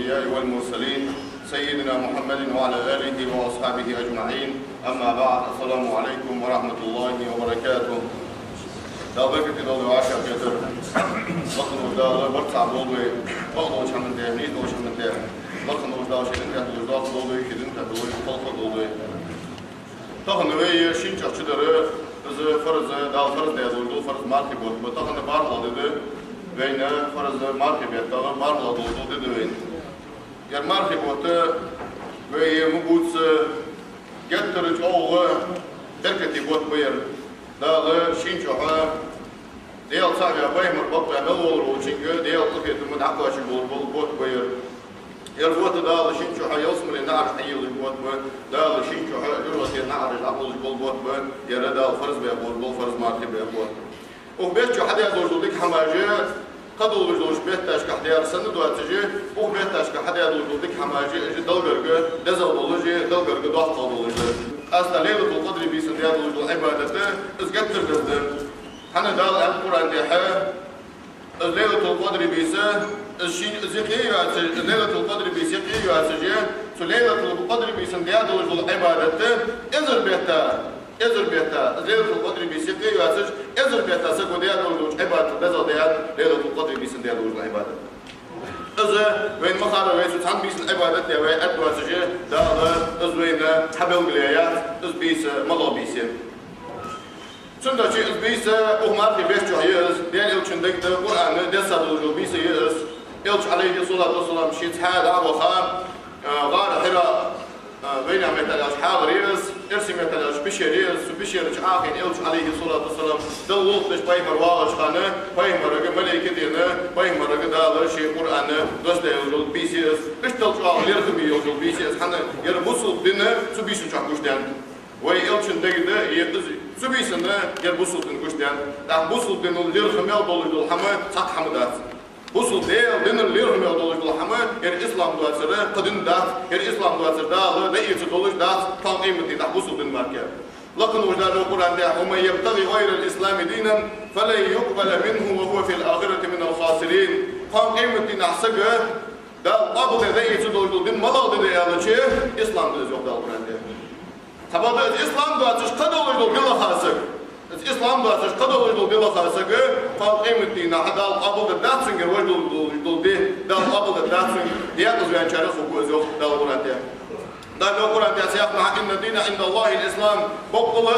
الأنبياء والمرسلين سيدنا محمد وعلى آله وأصحابه أجمعين. أما بعد، السلام عليكم ورحمة الله وبركاته. دعوتك دولة عاشر كتر لكن وجدال برتع دولة بعض وجه من ده نيد وجه من ده لكن وجدال شيء ده وجدال دولة كذن تدولة خلق دولة تاخن ويا شين شخصدره از فرض دال فرض ده دولة فرض مارك بود بتاخن بار لده بين فرض مارك بيت تاخن بار لده ده وين يا مارك بود ويا مبوس جترج أول تركتي بود بير دال شين شوها ديال صاحبي أبوي مربوط بعمل وروجينج ديال طفيت من عقاش بود بير يربوط دال شين شوها يوصل للنار حيل بود دال شين شوها يروح النار يعمل بود يرى دال فرز بيبود فرز ماركي بيبود وبيت شو حدا يدور ديك حماجة قدول بجوش بيت تاشك حدا يرسل دواتجي وبيت تاشك حدا يدور ديك حماجة إجي دلقرق دزل ولوجي دلقرق ضغط قدولوجي أصلا ليلة القدر بيسن ديال وجود عبادته إزقتر قدر حنا دال القرآن ديحة ليلة القدر بيسه ليلة القدر بيسقي ياسجي ليلة القدر بيسن ديال وجود عبادته إزر بيتا ليلة القدر بيسقي ياسج إزر بيتا سقو ديال وجود عبادته دزل ديال ليلة القدر بيسن ديال وجود عبادته إذا وين مخارج وين تهم بيس العبادة يا وين أدوار سجى دار إذا وين حبل قليات إذا بيس ملا بيسه. سند شيء إذا بيس أهمال في بيت جهيز ديال الشندق ده القرآن ده صدق جو بيس يس يلش عليه الصلاة والسلام شيء هذا أبو خام غار حراء وين عملت الأشحاب ريس إرسم مثلا بشير عاقل يلش عليه الصلاة والسلام دلوت ليش باي مرواج خانة باي مرق ملائكة دينا باي مرق دال شيء قرآن دوست يوجد بيسيس ليش تلش عاقل يرخم يوجد بيسيس حنا يربوسل دينا سبيسن شاكوش ديان وي يلش ندقده يبتزي سبيسن يربوسل دين كوش ديان ده بوسل دين اليرخم يالدول الحمد صح حمدات بوسل ديال دين اليرخم يالدول الحمد الإسلام دواسره قدم دات الإسلام دواسره ده لقيت دولش دات تنقيم دي ده بوسل دين ماركه لكن وجدان القرآن ده ومن يبتغي غير الإسلام دينا فلن يقبل منه وهو في الآخرة من الخاسرين قام قيمة نحسجه ده أبو ده يتدول دين ملاذ ده يا شيء إسلام ده يوقع القرآن ده تبادل الإسلام ده تشقدوا بلا خاسر الإسلام ده تشقدوا بلا خاسر قام قيمة نحدا أبو ده داتسنجر وجدوا ده أبو ده داتسنج يأخذ يعني شرف وجوز ده القرآن ده ده القرآن ده سيقنع إن الدين عند الله الإسلام بقول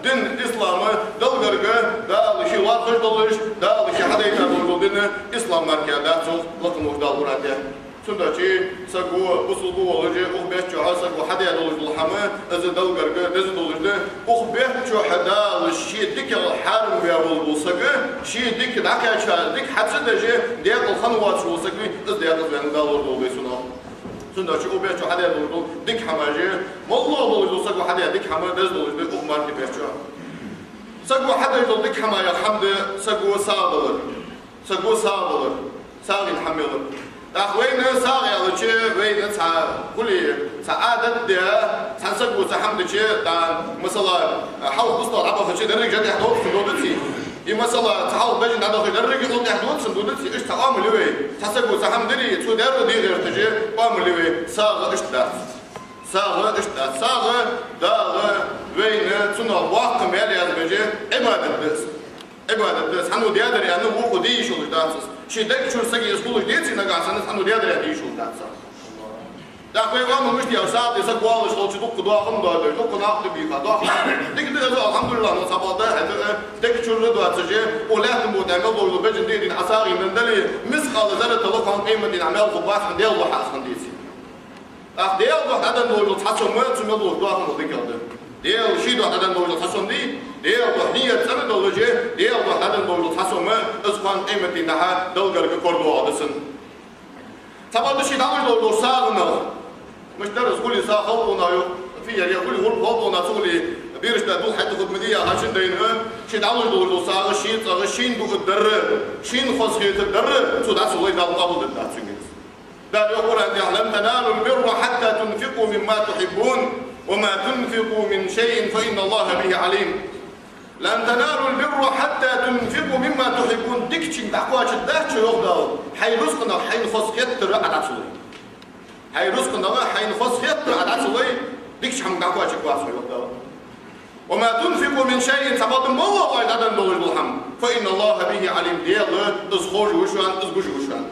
دين الإسلام ده الجرجة ده الشيء واضح دلش ده الشيء حدا يقول دين الإسلام مركز ده سوق لكن وش ده القرآن ده سندشي سقوا بصلوا وجه أخبيت شو سقوا حدا يدلش الحمى إذا ده الجرجة ده دلش ده أخبيت شو حدا الشيء ديك الحرم بيقول سقى شيء ديك دعك شال ديك حتى ده جه ديك الخنوات شو سقى إذا ده يقول ده الورد بيسونه سندشي أخبيت شو حدا يدلش ديك حماجة ما الله دلش سقوا حدا ديك حمى ده دلش ده أخمار كبيت شو سقوا حدا يدلش ديك حمى يا حمد سقوا صابر ساقي حمير أخوين ساقي على شيء وين كل سعادة ده سنسقوا سحمد شيء ده مثلا حاول بسطة عبا في شيء ده رجع يحضر في دولتي مثلا تحاول بيجي نادى في درجة يقول يحضر في دولتي إيش تعامل ليه تسقوا سحمد لي شو ده دي غير تجي قام ليه ساق إيش ده ساق ده وين سنة واقع مالي هذا بيجي عبادة بس حنو ديادر يعني هو خدي شو دانسس شيء ده شو سجى يسقول ديتي نقعد حنو ديادر يعني شو دانسس ده كوي قام مش ديال ساعة يسقوا الله شو تدق دوا خم دوا دق ناقد بيخا دوا ديك ده الحمد لله نصابة ده ديك شو دوا تجي ولا تموت عمل دور بيجن دين عساقي من دلي مسقال زر تلقى عن قيمة دين عمل ضباط من ديال وحاس من ديتي ديال واحد هذا دور تحسن ما تسمى دور دوا خم ديك هذا ديال شيء دوا هذا دور تحسن دي ديال وحنية سنة دولجة ديال وحدة دولة حسوم إسقان قيمة نها دولجر كوردو عدسن. تبادل شيء دولة دولة ساغنا مش درس كل ساغ خلونا يو في يعني كل خلونا تقولي بيرش تدول حتى خد مدية عشان دينها شيء دولة ساغ شين دو الدر شين خصية الدر سو ده سوي ده قبل ده تسميس. ده يقول أن لن تنالوا البر حتى تنفقوا مما تحبون وما تنفقوا من شيء فإن الله به عليم. لن تنالوا البر حتى تنفقوا مما تحبون ديكشين دعوة الدهش يغدر حي رزقنا حي خصية الرقعة تسوي هاي رزق نغا هاي نفس خيط عدد سوي ديكش حم قاقوا شكوا سوي وما تنفقوا من شيء تبادل الله وعدد دولار بالحم فإن الله به عليم ديال إزخوج وشان إزبوج وشان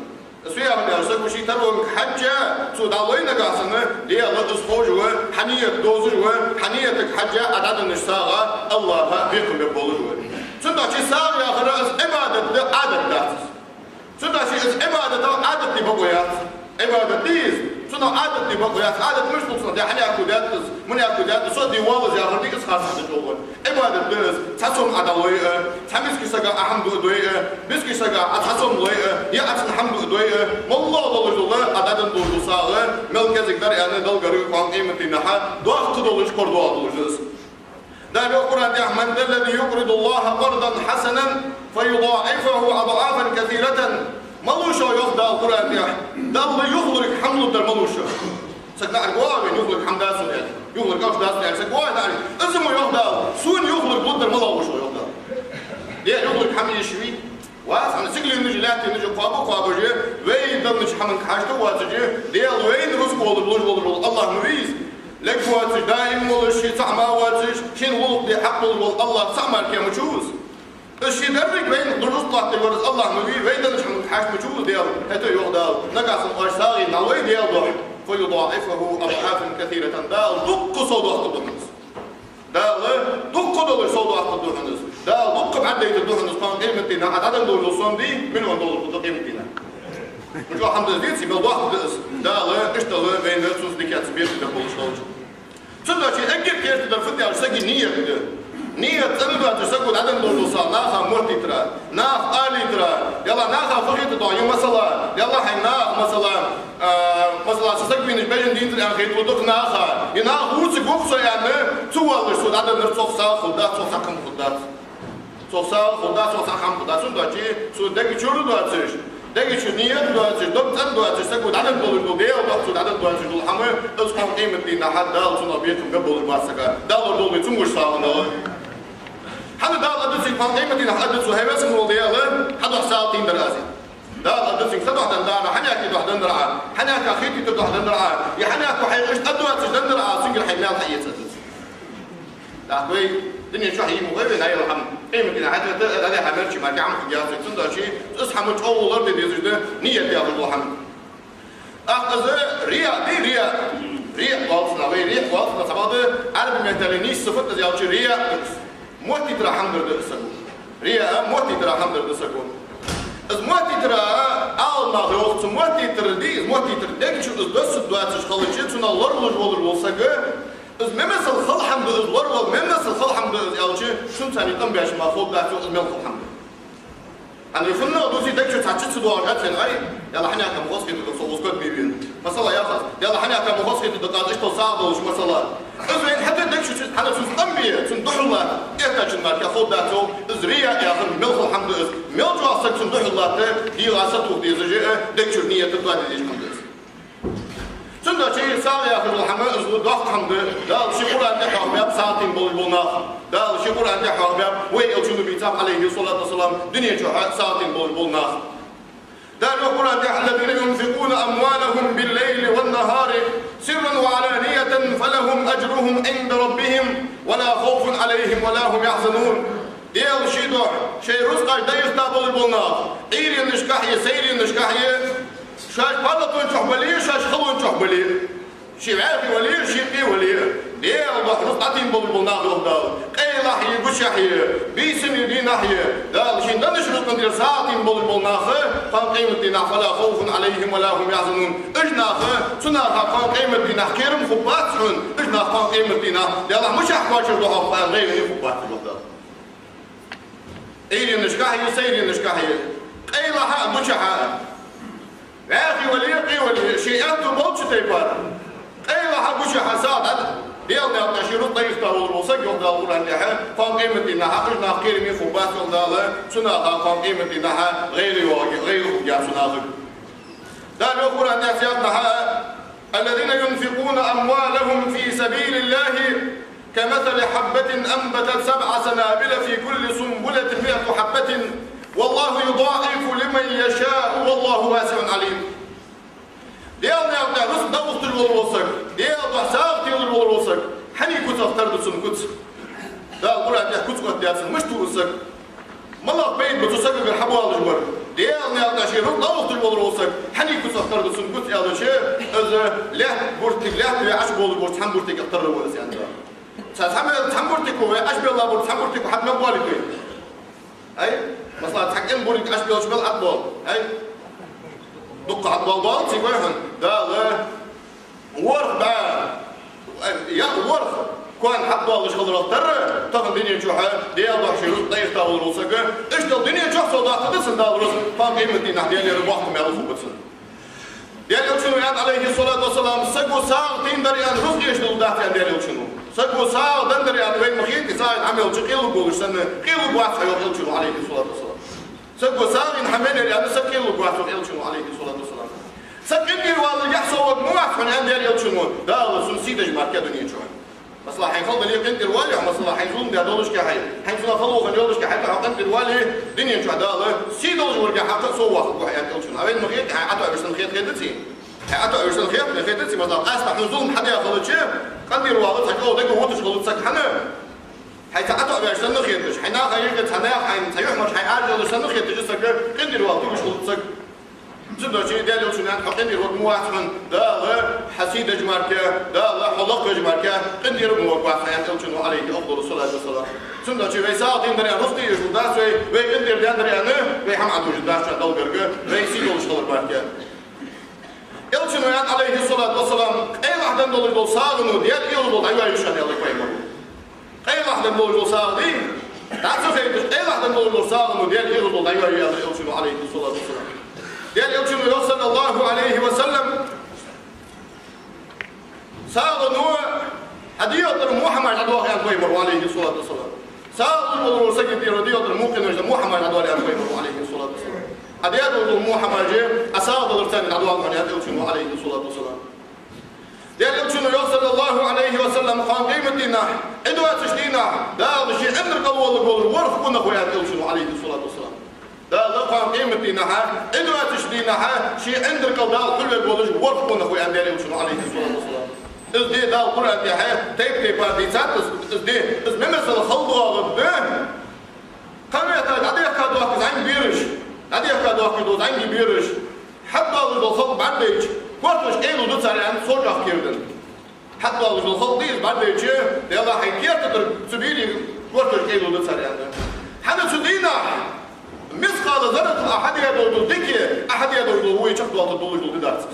سويا من يرسل وشي تروم حجة سود علينا قاسنا ديال إزخوج وحنية دوزج وحنية حجة عدد النساء الله بيكم ببولج سنتا شي سار يا خلاص عبادة عدد دات سنتا شي عبادة عدد تبقيات عبادة ديز سنتا عدد تبقيات عدد مش تصنع دي حني أكو دات من أكو دات صد يوالز يا خلاص ديك خاص تجول عبادة ديز تحسم عدوي تحمس كيسجا أحمد دوي بس كيسجا تحسم لوي يا أحسن الحمد دوي والله الله عدد دول صاغ ملك ذكر يعني دل قريب قام قيمة نحا ضغط دولش كردوا دولش ده القرآن من الذي يقرض الله قرضا حسنا فيضاعفه أضعافا كثيرة ملوشة يخدع القرآن ده اللي يخلق حمله ده ملوشة سكنا أرقوابين يخلق حمداس يعني يخلق أشداس يعني سكواي داري اسمه يخدع سون يخلق بلد الملوشة يخدع ده يخلق حمل يشوي واسع سجل النجلات النجل قابو جي وين ده نج حمل حاجته واتجي ده وين رزق ولا بلوج الله نريز لك واتش دائم ولا شيء تعمى واتش شين ولد دي حق ولا الله تعمى كي مجوز الشيء درك بين درس طاعت الورز الله نبي وين ده نحن حاش مجوز ديال حتى يغدا نقص الاشتاغي نوي ديال ضح فيضاعفه اضعافا كثيره دا دق صوت الدهنس دا دق دول صوت الدهنس دا دق بعديت الدهنس قام قيمتنا عدد دول الصوم دي من وين دول قيمتنا مش واحد زيد سي بالواحد دا اشتغل بين السوس دي كاتس بيت ده بولش صدق شيء اجل كيف تقدر فتي على سجل نية تنبع تسجل عدم دولوسا ناخا مرتي ترى ناخ آلي ترى يلا ناخا فخيت ضايو مثلا يلا حي ناخ مثلا تسجل بين البيجن دين ترى خيت ودق ناخا يناخ وسق وقصة يعني توالش سود عدم نرصوف سا خدات صوف حكم خدات صوف سا خدات صوف حكم خدات صدق شيء سود دقي شورو دواتش دقي شو نية دواتش دبتن دواتش سجل عدم دولو ديا وضغط سود عدم دواتش دول حمر اسمه قيمة دين حد دال صنع بيتهم قبل الماسكة دال دول بيتموش ساعة حد دال أدرسين فان قيمة دين حد سو هيبس مروديا حد حسالتين دراسي دال أدرسين سد واحد دانا حنياك واحد درعا حنياك أخيتي تد واحد درعا يا حنياك وحيش أدوات جد درعا سنجل حمال حيات سدس لا كوي دنيا شو حيي مغير هاي الحمد قيمة دين حد هذا حملش ما كعم حجازك سند شيء اصحى متقول أرض ديزجنا نية ديال الحمد أخذ ريا دي ريا واصلنا وين ريا واصلنا سبعة عرب مهتلينيش صفت زي ريا موتي ترى حمد السكون ريا موتي ترى حمد السكون از موتي ترى أول ما غيوت موتي ترى دي موتي ترى ديك شو بس دواتش خليجت سنا لرلج والسجى از ممثل خل حمد الورول ممثل خل حمد الجي شو ثاني تم بيش ما فوق ده مل خل حمد أنا يفهمنا دوسي ديك شو تعجت سدوا عجت فين أي يلا حنا كم خاص كده تصوص كده بيبين مثلا يا خاص يلا حنا كم خاص كده دقات إيش تصاعد وش مثلا إذا حتى ديك شو حنا شو أمبيه تندح الله إيش تجمع كأخذ داتو إزرية يا أخي ملخ الحمد لله ملخ عصك تندح الله دي عصته دي زجاء ديك شو نية تطلع ديش الحمد لله سنة شيء سال يا أخي الحمد لله ضغط الحمد لله ده شيء قرآن ده حرب ساعتين بالبناخ ده شيء قرآن ده حرب ويأتون بيتاب عليه الصلاة والسلام دنيا شو ساعتين بالبناخ ده القرآن ده الذين ينفقون أموالهم بالليل والنهار سرا وعلانية فلهم أجرهم عند ربهم ولا خوف عليهم ولا هم يحزنون ديال شيء ده شيء رزق ده يختار بالبناخ إيري نشكحية سيري نشكحية شاش بالطون تحبلي شاش خلون تحبلي شي عارفي ولي شي قي ولي ديال الله رزقاتين بالبناخ يهدال قي لحيه بشحيه بيسن دي ناحيه دال شي ندش رزق ندير ساعتين بالبناخ قام قيمة دينا فلا خوف عليهم ولا هم يحزنون اجناخ سناخ قام قيمة دينا كيرم خبات شون اجناخ قام قيمة دينا دال مش احواج الضحى غير خبات الوقت ايري نشكاحيه سيري نشكاحيه قي لحا بشحه يا أخي ولي شيئات بولش تيبار أي واحد وش حساد ديال نشيرو طريق تاول الوسق يوم داول عندها فان قيمة إنها قلنا خير من خبات يوم داله سناها فان قيمة إنها غير خبات سناها ده الأخرى عندها سيادتها الذين ينفقون أموالهم في سبيل الله كمثل حبة أنبتت 7 سنابل في كل سنبلة 100 حبة والله يضاعف لمن يشاء والله واسع عليم. ديالنا يا رزق davul olur olsak, diye sağ diyorlar olur olsak, hani kutu aktardırsın kut. Da burada kutu aktarsın, müştü olsak. Malak beyt butusak bir habu alışmır. Diye anlayan şey davul olur olsak, hani kutu aktardırsın kut yalışı, öz leh burtik leh ve aşk olur bort ham burtik aktarır olası yani. Tam burtik ve aşk billah bort tam burtik had mebali koy. Ay, mesela takın burtik aşk billah şbel atbol. Ay. دقة على البلبل تيوهن ده لا ورخ بقى يا ورخ كون حتى الله شغل رفتر تاخذ الدنيا جوحة دي الله شيء طير تاول روسك إيش ده الدنيا جوح صدق تدسن ده روس فاهم قيمة دي نحدي اللي ربحت ما يعرفوا بتسن دي اللي شنو يعني عليه الصلاة والسلام سقوا ساعة تين دري عن رزق إيش ده ده يعني دي اللي شنو سقوا ساعة دندري عن وين مخيط ساعة عمل شقيل وقول سنة قيل وقعت حيوان اللي شنو عليه الصلاة والسلام سقوا ساعة من حملة يعني سقيل وقعت اللي شنو عليه الصلاة والسلام سقيني والله يحصل مواقف من عند اللي شنو ده سنسيد جمار كدنيا شو مثلا حيخلد اللي قنت الوالي مثلا حيزون ده دولش كحي حيزون خلوا خليولش كحي قنت الوالي دنيا شو ده سيدولش ورجع حتى سوى وحياة شنو أبين مخيط حيعطوا أرسل خيط خيطتي حيعطوا أرسل خيط خيطتي مثلا أسمح نزول حدا يخلد شيء قنت الوالي تحكوا ده قوتش خلد سكحنا حيتعطوا أرسل خيطش حنا خيرك حنا حين سيروح مش حيعرض أرسل خيطش سكر قنت الوالي مش خلد سك زبدة شيء ده لو شنان حقني روك مواسمن ده لا حسيد جماركة ده لا حلق جماركة قني روك مواسمن حياة شنو عليه أفضل الصلاة والسلام زبدة شيء ويساعد إن دريان رفضي يجود ده شيء ويقدر ده دريانه ويهم عدو جد ده شيء دل جرجة ويسيد وش خلر ماركة يل شنو يعني عليه الصلاة والسلام أي واحد دول دول صاغنو ديال يل دول أيوة يشان يلا كويمه أي واحد دول صاغدي تعرف أي واحد دول صاغنو ديال يل دول أيوة يل شنو عليه الصلاة والسلام ديال يوم صلى الله عليه وسلم صار نوع هديه محمد عدوه يعني قيمر عليه الصلاه والسلام صار نور سجد يرديه الممكن محمد عدوه يعني قيمر عليه الصلاه والسلام هديه محمد جه اساد الثاني عدوه يعني عليه الصلاه والسلام ديال يوم صلى الله عليه وسلم قام قيمتنا ادوات تشدينا ده شيء عندك قول ورث كنا خويا عليه الصلاه والسلام ده لقى قيمتنا إنه تشدينا شيء عندك الدال كل البولج ورقنا أخوي عندي وشنو عليه الصلاة والسلام إزدي ده القرآن دي تيب بعد سات إزدي مثل خلطة غده كم يحتاج عدي يحتاج واحد زين بيرش عدي يحتاج واحد زين بيرش حتى لو الخلط بعدش كورتش إيلو ده صار عند صوجة كيردن حتى لو الخلط دي بعدش ده الله حيكير تقدر تبيني كورتش إيلو ده صار عنده حنا تدينا مثقال ذرة أحد يدور دكية أحد يدور هو يشخص وقت الدول جدود دارس.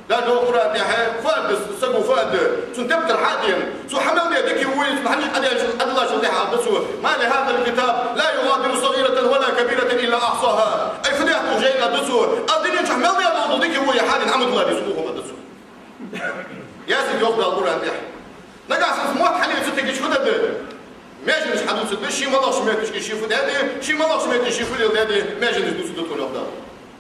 ده جو قرأ ده فاد سجوا فاد سنتبتر حادين سو حمل ده دكي هو محل حد الله شو ده حدثه ما لهذا الكتاب لا يغادر صغيرة ولا كبيرة إلا أحصاها أي فدية جينا دسه الدنيا شو حمل ده يدور دكي هو يحال عمل الله يسوقه ما دسه. يا سيد يوم ده القرآن ده نجا أساس موت حلي ستة شو ده ماجنش حدوث ده شيء ما الله سمعتش كشيء فده شيء ما الله سمعتش كشيء فده ده ماجنش دوس ده تقول أفضل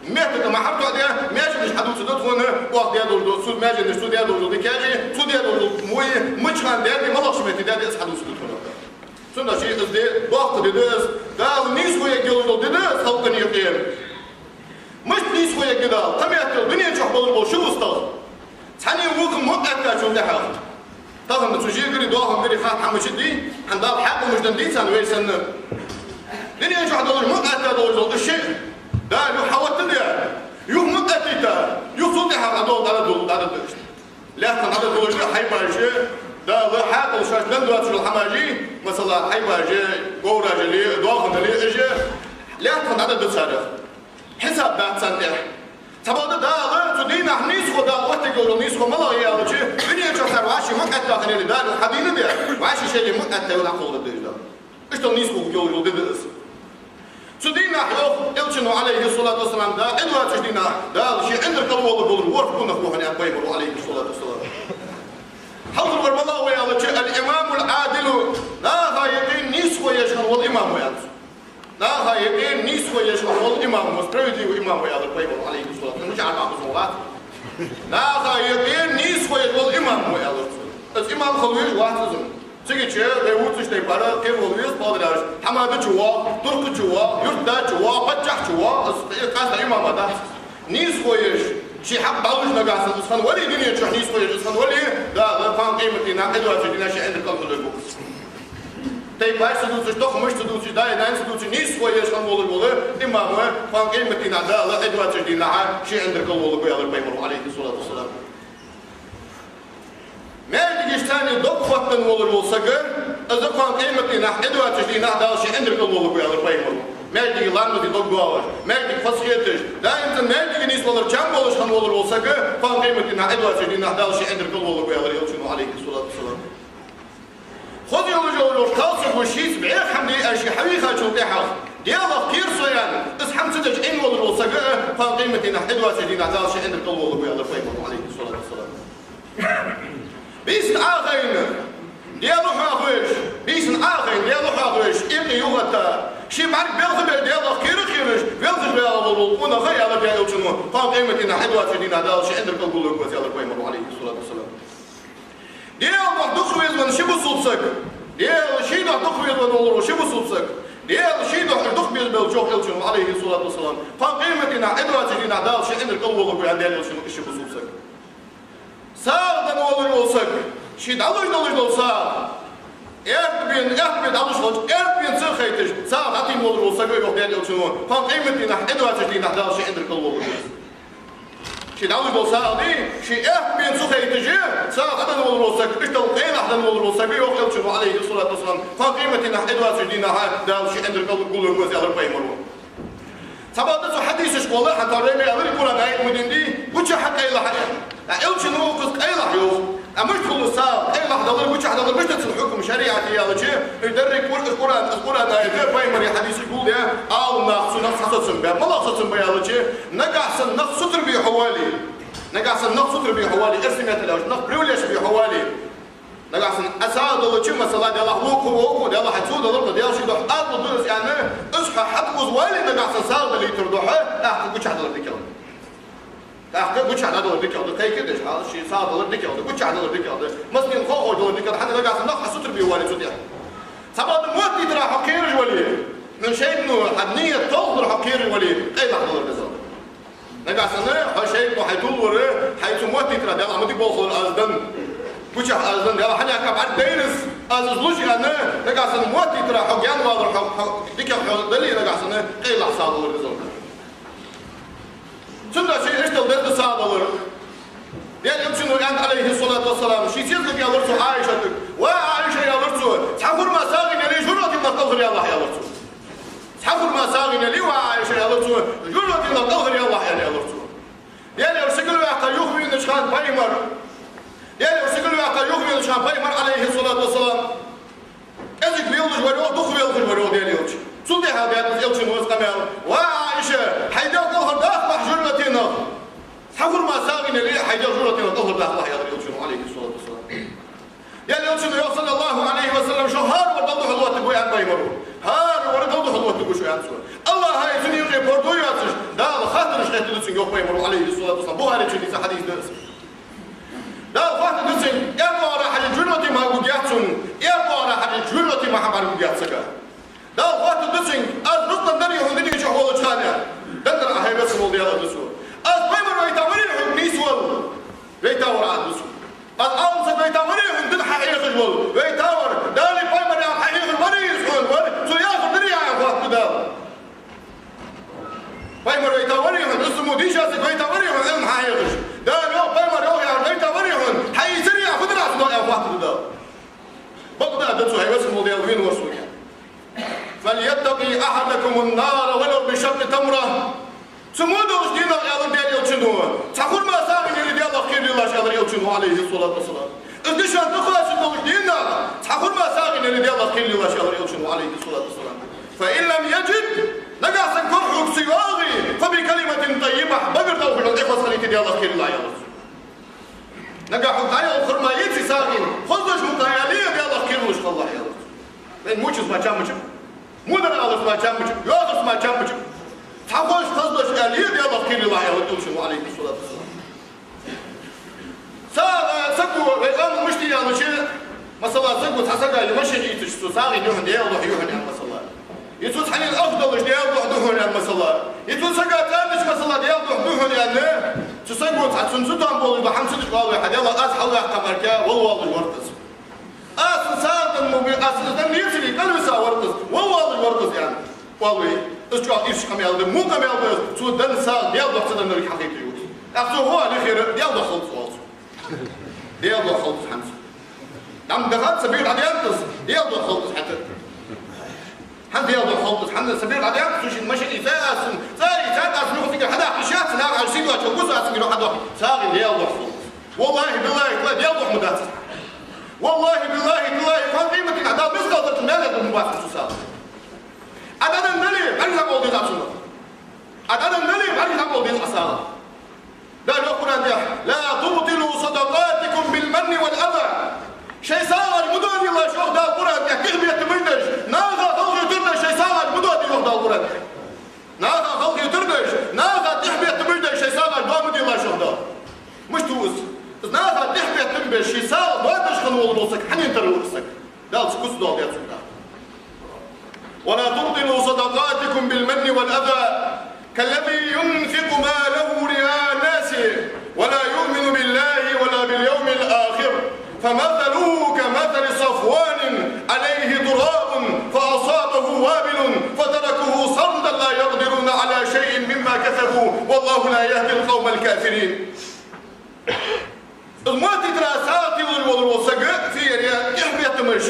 مهتك ما حبته ده ماجنش حدوث ده تقول وقت ده دول سود ماجنش سود ده دول دكاجي سود ده دول موي مشان ده ما الله سمعت ده ده حدوث ده تقول أفضل سنة شيء ده وقت ده نيس هو يجيله ده خلقني يقيم مش نيس هو يجيله تميت الدنيا جحبل شو استغ ثاني وقت مؤكد شو ده حاجة طبعا تجي غير دوهم غير خاط حمشدي عندها حق مش دندي سنه وين سنه دنيا شو حدول مؤكد دول الشيء ده لو حاولت ده يوم مؤكد يوم صدق هذول على لكن هذا دول حيباجي ده حق وش لن دوات شو الحماجي مثلا حيباجي قورا جلي دوهم اللي اجى لكن هذا بتصرف حساب ده تصدق تبغى ده تدينا نيس خدا وقت يقولوا نيس خو ملا يا وجه بني جوهر واشي مؤكد داخل اللي ده الحديد ده واشي شيء مؤكد ولا قول ده ايش ده نيس خو يقولوا ده تدينا حلو يلشنو عليه الصلاة والسلام ده إدوا تدينا ده شيء عندك قوة القول ورف كنا خوهني أبوي عليه الصلاة والسلام حضر ورملا ويا وجه الإمام العادل لا غايبين نيس خو يشهر والإمام ويانس لا غايبين نيس خو يشهر والإمام مسبرتي وإمام ويا أبوي عليه الصلاة والسلام مش عارف أبو صلوات لا غايبين نيس خو يشهر والإمام ويا الإمام خلوي واحد تيجي بيوتش تبارا كيف وليس بادرش حماده جوا ترك جوا يرد جوا بجح جوا قاس الإمام هذا نيس خويش شي حق بالوش نقاس اسخن ولي دنيا تشحنيس خويا اسخن ولي لا فان قيمتنا ادوات دينا شي عندك القلب تي باي سدوتش doch مش سدوتش داي ناين سدوتش نيس خويا اسخن ولا ديما هو فان قيمتنا لا ادوات دينا شي عندك القلب يا الله عليه الصلاه والسلام ما تجيش ثاني دوك وقتن ولا وسقر اذا فان قيمتنا ادوات دينا دا شي عندك القلب يا الله Merdi yılanlı bir dog bağır, merdi fasiyetiş. Daimden merdi nis olur, çam olur, şan olur olsa ki, fan kıymetine edvası dinah dalşı endir kıl olur koyalım yolcunu aleyhissalatu vesselam. خذ يوجد الورقاص وشيس بعير حمدي أشي حقيقة شو تحص. ديالك كير صيان، اسحم سدج إن ولا وسقى fan kıymetine edvası dinah dalşı endir kıl olur koyalım aleyhissalatu vesselam. Biz ağayın. ديالو حاضرش بيسن آخر ديالو حاضرش إبني يوغتا شي معك بيلخبر ديالو خيرش بيلخبر ديالو ونا غير على ديالو شنو قام قيمتنا حدوات في دينا دال شي عندك نقول لك وزيال القيمة عليه الصلاة والسلام ديالو دخويز من شي بصوبسك ديالو شي دخويز من نور شي بصوبسك ديالو شي دخويز بالجوخ شنو عليه الصلاة والسلام قام قيمتنا حدوات في دينا دال شي عندك نقول لك وزيال شنو شي بصوبسك ساعة نقول لك شي دالوش olsa erbin dalış erbin sırxaytış sağ atım olur olsa göy yok deyil şunu fan kıymetine edvatçılığına dalış endir kıl olur şi dalış olsa değil şi erbin sırxaytıcı sağ atım olur olsa işte qeynahdan olur olsa göy yok şunu aleyhissalatu vesselam fan kıymetine edvatçılığına dalış endir kıl olur göz alır paymır sabahda şu hadis şkola hatarlayma alır Kur'an'a ayetmedindi bu çı hakkı ilah elçinu kız ilah yok أمش كل ساعة أي لحظة ضل وجه هذا ضل مش تتصل حكم شريعة يا لشيء يدرك القرآن آية بايمر حديث يقول يا أو نقص حصل سنبه ما نقص سنبه يا لشيء نقص النقص ستر بحوالي نقص النقص ستر بحوالي اسمه تلاش نقص بريوليش بحوالي نقص أسعد لشيء مثلا ده الله وقوه ده الله حسود الله ده شيء ده أطول درس يعني أصحى حد وزوالي نقص سعد اللي تردوحه أحكي وجه هذا الذكر أحكي وجه هذا الذكر ده كي كده هذا شيء صعب الذكر ده وجه هذا الذكر ده مسلم خوه ده الذكر حتى نقص النقص ستر بحوالي صدق سبب الموت ترى حكير الولي من شيء إنه حدنية تقدر حكير الولي أي لحظة الرزق نقص أنا شيء إنه حيطول ورا حيث موت ترى ده عمودي بوصل أزدن وجه أزدن ده حنا كبار دينس أزلوش أنا نقص الموت ترى حكيان واضر حك ذكر دلي نقص أنا أي لحظة الرزق سنة شيء إشتغل ضد صادلر يعني شنو عند عليه الصلاة والسلام شيء يزلك يا لرسو عائشة وعائشة يا لرسو تحفر ما ساغن لي جرأة من القهر يا الله يا لرسو تحفر ما ساغن لي وعائشة يا لرسو جرأة من القهر يا الله يا لرسو يعني ارسقلوا يا قيوخ من نشخان بايمر يعني ارسقلوا يا قيوخ من نشخان بايمر عليه الصلاة والسلام ازك بيلدش وريو دخ بيلدش وريو ديالي يلش سلطي هذا يلش نوز قمال وعائشة حيدا القهر داخ محجرتنا تحفر ما ساغن لي حيدا جرأة القهر داخ الله يلش عليه الصلاة والسلام يعني يلش صلى الله عليه وسلم شو هار وردوح الوقت بوي عن بايمرو هار وردوح الوقت بوي شو ينسوا الله هاي سني يجي بردو ياتش دال خاطر شيء تدسين يوم بايمرو عليه الصلاة والسلام بو هاري شيء حديث درس دال خاطر تدسين يا بارا حاجة جرأة ما وجاتون يا بارا حاجة جرأة ما حمر وجاتسك دال خاطر تدسين از نصنا دري هندي يجي حول شانه دندر هاي بس مول ديال الدسو از بايمرو يتوري نيسول يتور على الدسو از أمسك يتوري هندي حقيقة جول يتور دالي بايمرو يا حقيقة المريض هون سو ياخذ دري يا خاطر دال بايمرو يتوري هندي اسمه ديشاسك يتوري هندي علم حقيقة دال يو بايمرو يا يتوري هندي حي سريع خذ راس دال يا خاطر دال بقدر دسو هاي بس مول ديال وين ورسويا فليتقي أحدكم النار ولو بشق تمرة سمودوش دينا يا ديال يوتشنو تقول ما سامي اللي ديال خير الله شاطر يوتشنو عليه الصلاة والسلام إذا شان تخلص الدوش دينا تقول ما سامي اللي ديال خير الله شاطر يوتشنو عليه الصلاة والسلام فإن لم يجد نقص كرحك سواغي فبكلمة طيبة بقر دوخل الإخوة صليت ديال خير الله يا رسول نقحوا تعالى أخر ما يتي ساقين خذش مقايالية ديال خير الله يا رسول لأن موجز ما جامجم مودر ألف ما جامج يوغس ما جامج تحوش خزلش آلية دي الله خير الله يهدون شنو عليه الصلاة والسلام ساقو ويقام مشتي يا مشي مثلا ساقو تحسقا يمشي يتشتو ساقي نوهن دي الله يوهن يا مثلا يتوس حني الأفضل دي الله دوهن يا مثلا يتوس ساقا تانش مثلا دي الله دوهن يا سسنقول سنسوتهم بولي بحمسدش قالوا حد يلا حلو يحتمرك والله الورقص سنسان المبين أصلا يسري كانوا يساورقص والله الورقص يعني والله اشتغل إيش كم يالده مو كم يالده سو دن سال ديال وقت دن نريح حقيقي يوت أخذ هو الأخير ديال خلص خالص ديال خلص حمس عم دخلت سبيل عديانتس ديال خلص حتى حد ديال خلص حنا سبيل عديانتس وش المشي إساس زي أس نقول حدا حشات ناقع على سيدو أتوقف أس يروح حدا ساقي ديال خلص والله بالله ديال مدات والله بالله كان قيمة الأعداد مش قادرة المال بالمباشر تساوي عدد النليم هل يسمى ودين عصنا عدد النليم هل يسمى ودين عصنا ده القرآن ده لا تبطلوا صدقاتكم بالمن والأذى شيء صار المدن الله شوف ده القرآن ده كيف بيتمنش ناغا خلق يترنش شيء صار المدن يوم ده القرآن ناغا خلق يترنش ناغا تحبي يتمنش شيء صار المدن الله شوف ده مش توز ناغا تحبي يتمنش شيء صار ما تشخن والله حنين تروسك ده سكوت ده يا سكوت ولا تبطلوا صدقاتكم بالمن والأذى كالذي ينفق ماله رئاء الناس ولا يؤمن بالله ولا باليوم الآخر فمثله كمثل صفوان عليه تراب فأصابه وابل فتركه صمدا لا يقدرون على شيء مما كسبوا والله لا يهدي القوم الكافرين. الماتي ترى ساعتي والوسق في يحبي يتمش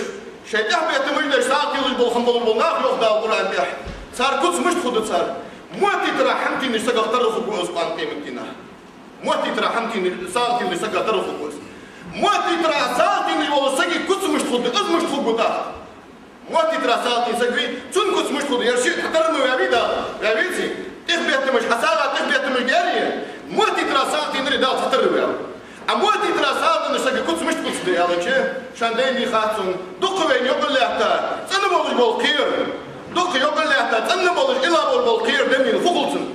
شيء يحبي يتمش ليش ساعتي والبلخم بالناخ يخدع القرآن بيح صار كوس مش خد صار موتي ترى حمتي نسق طرف بوس قان قيمتنا موتي ترى حمتي ساعتي نسق طرف بوس موتي ترى ساعتي والوسق كوس مش خد از مش خد بتاع موتي ترى ساعتي سقي تون كوس مش خد يرشي تحترمه يا بيدا يا بيتي تخبي يتمش حسابة تخبي يتمش جارية موتي ترى ساعتي نري دال تحترمه يا أمواتي ترى صار نشجع كنت مش كنت ده يلا شيء شان ديني خاتون دق وين يقول لي حتى تنبض بالقير دق يقول لي حتى تنبض إلا بالقير دمي فقلتن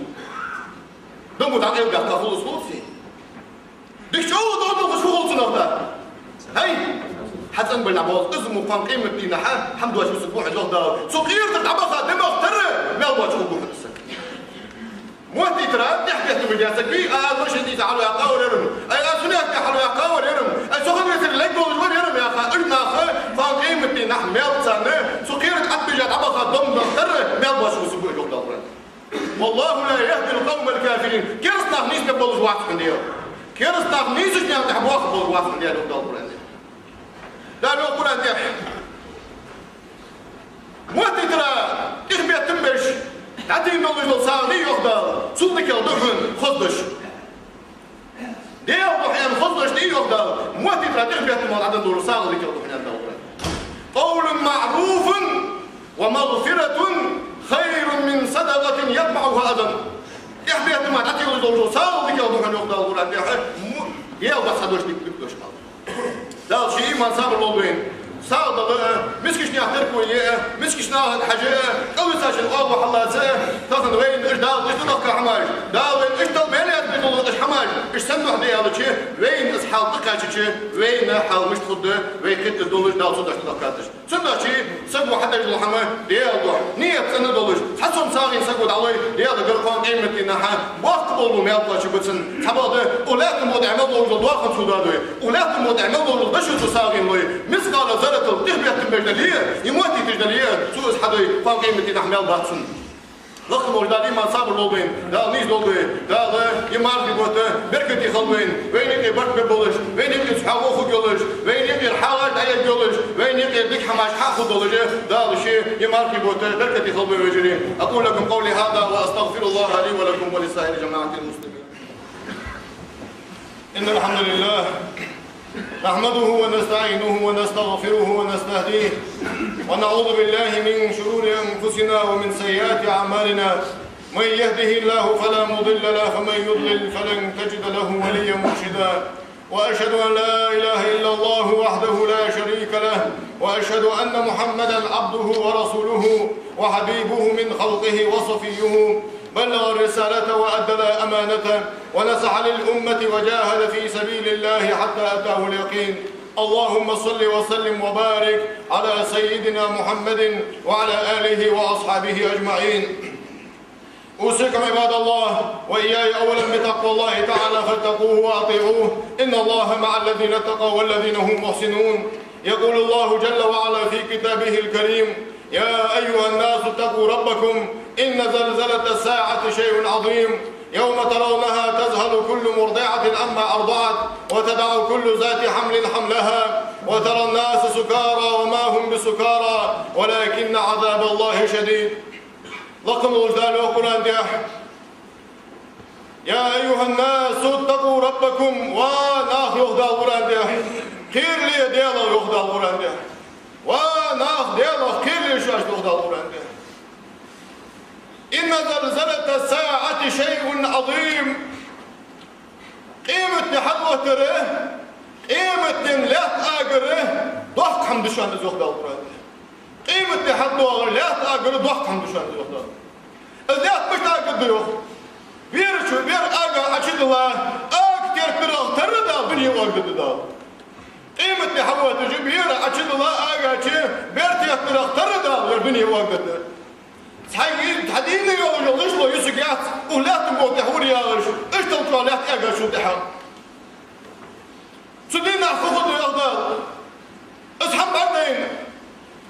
دم تعقيب قاعد تخلص خلصي دك شو ده مش فقلتن هذا هاي حسن بالنبض اسمه قام قيمة دينا حمد وجه سبوع جهدا سقير تتعبخ دماغ ترى ما هو شو بقول موتي ترى تحكي تبجاسك بي مرشدي تعالوا يا قاور يرم اي اسناك تعالوا يا قاور يرم اي سخن مثل لك بول يرم يا اخي قلنا اخي فقيمتي نحن ميلتسانه سكيرة عبجات عبقى ضم دكتر ميلباش وسبوع جهدا والله لا يهدي القوم الكافرين كيرستاخ نيس نبولج واحد من ديو كيرستاخ نيسش نعم تحبوا اخبر واحد من ديو جهدا القرآن ده لو القرآن ده موتي ترى تخبي تنبش تعطي نولج صار لي يخدر صدق يضحن خدش ديال ضحيان خدش لي يخدر موتي ترى تخبي تمر عدد دور صار لك يضحن قول معروف ومغفرة خير من صدقة يتبعها أذى يحبي تمر تعطي نولج صار لك يضحن يخدر ديال بس خدش لك بكش ده شيء ما صار الوضوين صار مسكش نحتركوا إياه مسكش ناخذ حاجة قوي ساشن الله الله زه تاخذ وين إيش دال إيش تنقى حماج دال وين إيش دال مالي أتبدل إيش حماج إيش سندو حدي هذا شيء وين إسحال تقاش شيء وين حال مش تخد وين كنت دولش دال صدق تقاش سندو شيء سندو حتى يجلو حماج ديال دوح نية سند دولش حسهم صاغين سقود عليه ديال قرقان قيمة نحا وقت بولو ما يطلع شو بتسن حباده ولا تمود عمل دولش دواخل سوداده ولا تمود عمل دولش دشوا صاغين ليه مسقال زر تهبط تبجدليه يموتي تجدليه سوس حدي فاقيمتي نحمل باتسن لقم وجدالي ما صابر لوبين دا نيز لوبين دا يمار في بوته بركتي خلوين وين يبقى برك ببولش وين يبقى صحابه خو جولش وين يبقى الحالات اي جولش وين يبقى بك حماش حاخذ دولج دا الشيء يمار في بوته بركتي خلوين وجري اقول لكم قولي هذا واستغفر الله لي ولكم ولسائر جماعه المسلمين. ان الحمد لله نحمده ونستعينه ونستغفره ونستهديه ونعوذ بالله من شرور أنفسنا ومن سيئات أعمالنا من يهده الله فلا مضل له فمن يضلل فلن تجد له وليا مرشدا وأشهد أن لا إله إلا الله وحده لا شريك له وأشهد أن محمدا عبده ورسوله وحبيبه من خلقه وصفيه بلغ الرسالة وأدى الأمانة ونصح للأمة وجاهد في سبيل الله حتى أتاه اليقين. اللهم صل وسلم وبارك على سيدنا محمد وعلى آله وأصحابه أجمعين. أوصيكم عباد الله وإياي أولا بتقوى الله تعالى فاتقوه وأطيعوه إن الله مع الذين اتقوا والذين هم محسنون. يقول الله جل وعلا في كتابه الكريم: يا أيها الناس اتقوا ربكم إن زلزلة الساعة شيء عظيم يوم ترونها تذهل كل مرضعة عما أرضعت وتدع كل ذات حمل حملها وترى الناس سكارى وما هم بسكارى ولكن عذاب الله شديد. لكم الوجدان القرآن ديح. يا أيها الناس اتقوا ربكم وناخ يخدى القرآن ديح. خير لي ديالا يخدى القرآن ديح. وناخ ديالا خير لي شاش يخدى القرآن ديح. إن زلزلة الساعة شيء عظيم. قيمة حلوة تره قيمة لا تآجره ضحك حمد شان يخدى القرآن ديح. قيمة حلوة لا تآجره ضحك حمد شان يخدى. الزيات مش تاقد ديوخ بير آقا عشد الله آقتير كراغ تردا بني واقد دا قيمة حوة تجي بير عشد الله آقا بيرتير كراغ تردا بني واقد تحديني يوجو ليشلو يسكيات ولا تموت يحوري ياغش ايش تلقى لا آقا شو تحام سدينا فخذ الأغضال اسحب بعدين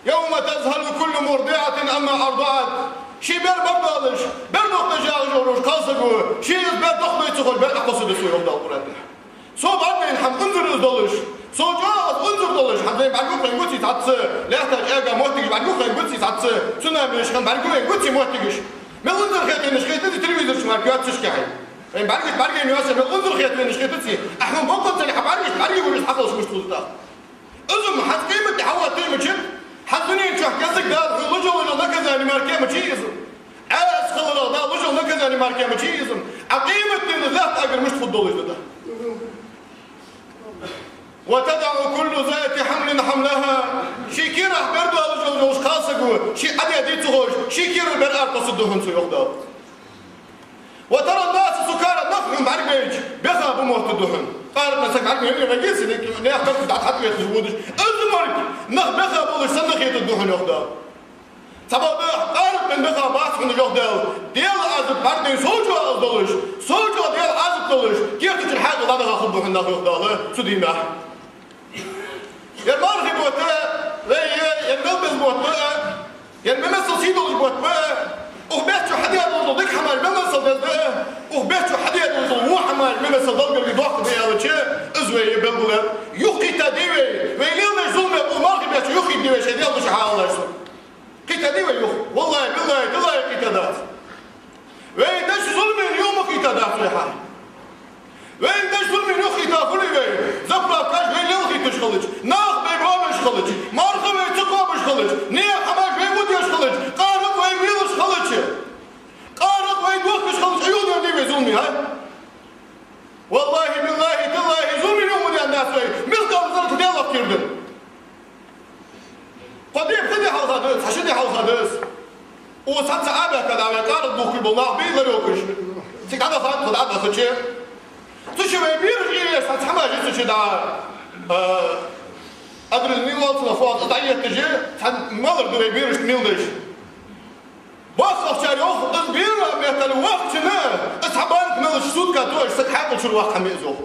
يوم تذهل كل مرضعة أما أرضعت شي بير بردالش بير نقطة جاغجوروش قاسقو شي بير تخبي تخل بير أقصد سوي يوم دال قرآن سو بعدين حم انظر ازدالش سو جاز انظر دالش حم زين بعد قوة ينقوتي تعطسي لا يحتاج ايقا موتيش بعد قوة ينقوتي تعطسي سنامش خم بعد قوة ينقوتي موتيش من انظر خيطين شخيطي تلفزيون شماركيات تشكاحي من بعد ينواسي من انظر خيطين شخيطي احنا موقف تاني حباريش يقول يتحقلش مش تلتا ازم حد قيمة حوات تيمة حزنين شح كذا قال لجوا ولا كذا نماركيه مشيزم عاس خلنا ده لجوا ولا كذا نماركيه مشيزم عقيمة الذات أجر مش تفضل ده وتدع كل ذات حمل حملها شيكيرة بردو لجوا وش خاصقوا شي أدي أدي تغوش شيكيرة برأر تصدقهم سيوخدا وترى الناس سكارى نفهم بعربيج بيخا بموت الدهن قال مسك عربي يلي مجلس اللي يحضر تدعت حتى يتجودش أزمرك نخ بيخا بولش سنخيت الدهن يخدا سبب قال من بيخا باس من يخدا ديال عزب بعدين سوجو أزدلش سوجو ديال عزب دلش كيف تجي الحاجة لا نخ الدهن نخ يخدا سدينا يمارخي بوتا يملبس بوتا يممس سيدو بوتا وبيتو حديد وضيك حمال بمسا بزبقه وبيتو حديد وضو حمال بمسا ضلقر بضوح بيها وشي ازوي يبلغر يوخي تديوي ويليل نجزومي ومارغي بيتو يوخي ديوي شديد وش حال الله يسر قي تديوي يوخي والله بالله قي تدات ويدش ظلمي اليوم قي تدات لحال ويدش ظلمي يوخي تافولي وي زبلا كاش ويليل قي تشخلج ناخ بيبرام يشخلج مارغي بيتقوى بشخلج نيا حماش بيمود يشخلج قارب ويميلش خلج قارب ويدوخش خلج عيون يديوي ظلمي هاي والله بالله تالله ظلمي اليوم ديال الناس وي ملقى وزارة ديالها كيردن قديم حوصادس حشدي حوصادس وصاد سعادة كذا قارب دوخي بالله بيقدر يوكش سيك هذا صاد خد هذا خدشي تشي ويبيرش إيه صاد حماش يسوشي دا أدري الميلات لفوات أدعية تجي مالر دو يبيرش ميلدش باخ شاريوخ إزبيرا بيت الوقت شنو أصحابانك مالش سود كاتوش ستحاقل شو الوقت حميزوخ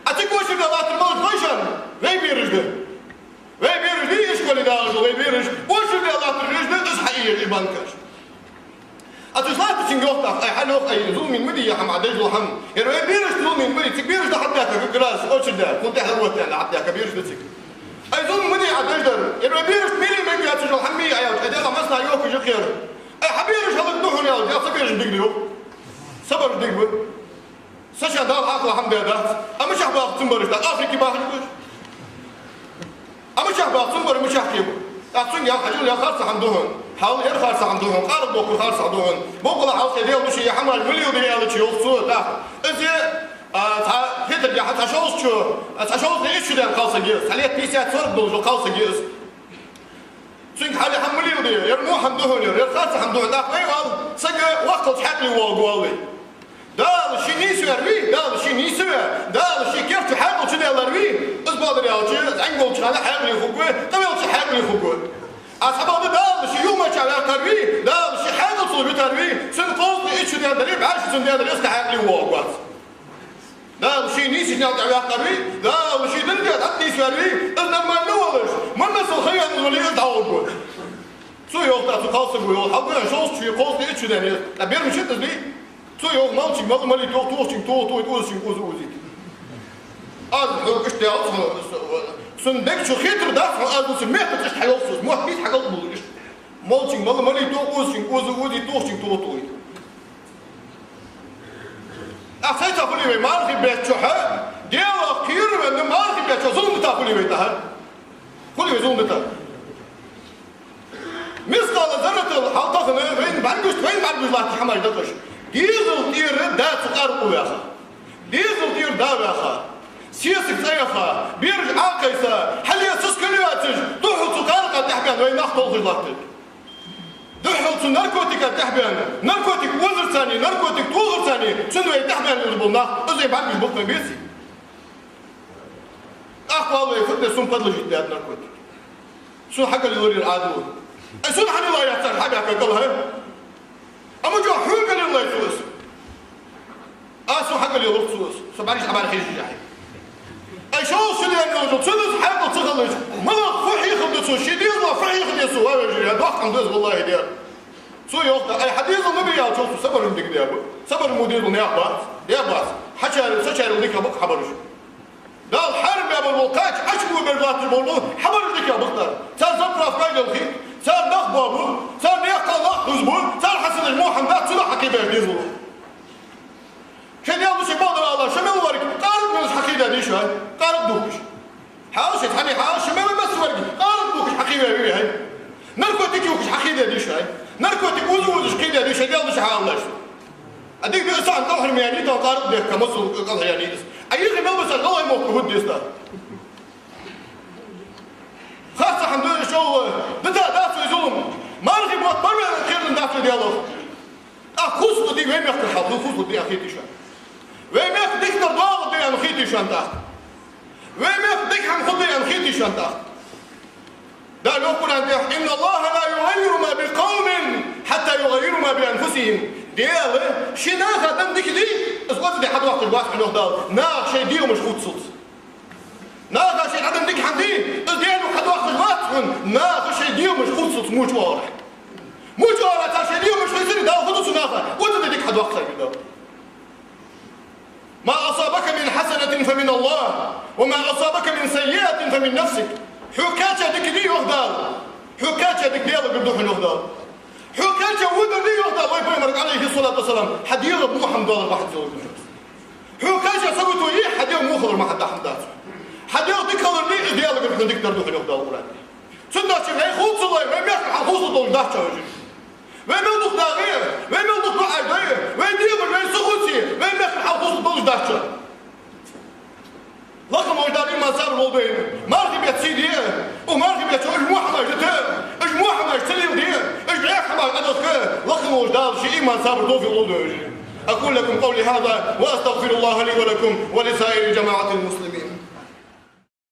أتيك وش الدلات المالش غيشان ويبيرش ده ويبيرش دي إشكالي دارجو ويبيرش وش الدلات الرجل ده إصحائية الإبانكش أتشلات تشنجوختك أي حلوخ أي ظلمي المدي يا حمد دجل حم يعني ويبيرش ظلمي المدي تكبيرش ده حداك في الجراس وش ده كنت أحد الوقت يعني حداك بيرش بتسك أي ظلم مدي عدجدر يعني ويبيرش ميلي ميجي أتشل حمي يا أديلا مسنا يوكي جخير أي حبيرش هذا الدهن يا ولد يا صبيرش دقديو صبر دقديو سشا دار عقل حمد هذا أمش أحباب تنبرش ده أفريقي باخد أمش أحباب تنبر مش أحكي أحسن يا حجول يا خالص عندهم حاول يا خالص عندهم قارب بوك خالص عندهم بوك حاول يدير وش يحمل مليون ديال شيء وصول لا إذا هيدا يا حتى شوز إيش ده خالص جيس عليه بيسات صار بوجو خالص جيس سين حالي حملي ودي يرمو حمدهن يا خالص حمدهن ده أيوة سجى وقت حقلي وقوالي ده الشيء نيسوي أروي ده الشيء نيسوي ده الشيء كيف تحاول شنو أروي أسبوع رياضي عنقول شنو حاول يخوجه قبل شيء حاول يخوجه أصحاب ده الشيء يوم شغال كروي ده الشيء حاول يطلب بتروي سن قوس إيش ده دريب عاش سن ده دريب استحق لي وقت لا شيء نيسي نعطي على قبي لا شيء دندي أتني سواري إذا ما نولش ما نسل خير ولا يدعوه سو يوقت أتقاسم ويوقت حقنا شوز شيء قوس إيش ده دريب أبير مش تدري سو يوقت مالشي مالي تو يقولشين أوزي إيش ده سندك شو خير دافع أنا سمعت إيش حيوصل مو حبيت حاجات بقولش مالشي مالي تو أوزي توي أخذت أقولي ما أرغب بيتشوها ديالا كير من ما أرغب بيتشوها ظلم تأقولي بيتها قولي ظلم تأ مثقال ذرة الحلطة وين بعرفش لا تحمل دقش ديزل تير دات أرقو يا أخا ديزل تير دار يا أخا سياسك سيخا بيرج عاقيسا هل يسوس كلياتج دوحو سكارقة تحبان وين نخطو ظلاتك دحوت ناركوتيك تحبان ناركوتيك وزر ثاني ناركوتيك توغر ثاني شنو يتحبان البنا ازاي بعد البوك ما بيسي والله يفضل سون فضل جدا ناركوتيك شنو حق اللي يوري العدو شنو حن الله يحصل حاجه قالها اما جو حول قال الله يفوز شنو حق اللي يوري سوس سبعليش عباره حيج جاي اي شو اللي انه تصدق حاجه تغلج ما فحي خدته شي دير ما فحي خدته واجري هذا حق ندز والله يدير سو يوقت اي حديث النبي يا شوف صبر عندك ديابو صبر المدير بن يا باس حشر سشر ذيك ابوك حبرش ده الحرب يا ابو الوقاج اشبو بالذات الموضوع حبرش يا بختار صار زفره في قيد الخيط صار نخبابو صار يقطع الله حزبون صار حسن المحمد صار حكي بيديزو كان يابو شباب الله شمال ورق قارب من الحقيقه دي شوي قارب دوكش حاوش تحني حاوش ما بس ورق قارب دوكش حقيقه هي هاي نركوتيك يوكش حقيقه دي شوي نركوتيك وزوش كده دي شوي يلا شحال الله شو اديك بيسان قهر يعني تو قارب ده كمصل قهر يعني اي ما بس الله يموت هدي استا خاصه الحمد لله شو بدا دافع ظلم ما رغب وقت مره خير ندافع ديالو اخوص دي وين ياخذ الحظ خوص دي اخيتي شو وين ياخذ ديك ضاغط دي انا خيتي شو انت وين ياخذ ديك عم خذ انا خيتي شو انت ده لو قلنا ان الله لا يغير ما بقوم حتى يغيروا ما بانفسهم ديال شي ناخذ دم ديك دي اسقط دي حد وقت الواحد له دار ناخ شي ديو مش خد صوت ناخ شي عدم ديك حدي ديالو حد وقت الواحد ناخ شي ديو مش خد صوت مو جوار تاع شي ديو مش يصير ده خد ناخ وانت ديك حد وقت كده ما اصابك من حسنه فمن الله وما اصابك من سيئه فمن نفسك حكاشه ديك دي وخدار حكاشه ديك ديالو قدوح الوخدار حكاشه ودر دي وخدار الله يبارك عليه الصلاه والسلام حد يغلب محمد الله واحد زوج حكاشه سويتو ايه حد يوم مخبر ما حد حمدات حد يوم ديك خبر لي ديالو قدوح ديك دردوح الوخدار قران سنة هي خوص الله ما يحكي خوص دول داخل وين ملك داغير وين ملك بعديه وين ديبر وين سخوتي وين يحكي خوص دول داخل لكن مودارين ما صار الوضعين ما رغب يتسيدي وما رغب يتسوي اجموع حماش تليم دي اجمع حماش ادخل لكن مودار شيء ما صار الوضع في الوضع أقول لكم قولي هذا وأستغفر الله لي ولكم ولسائر جماعة المسلمين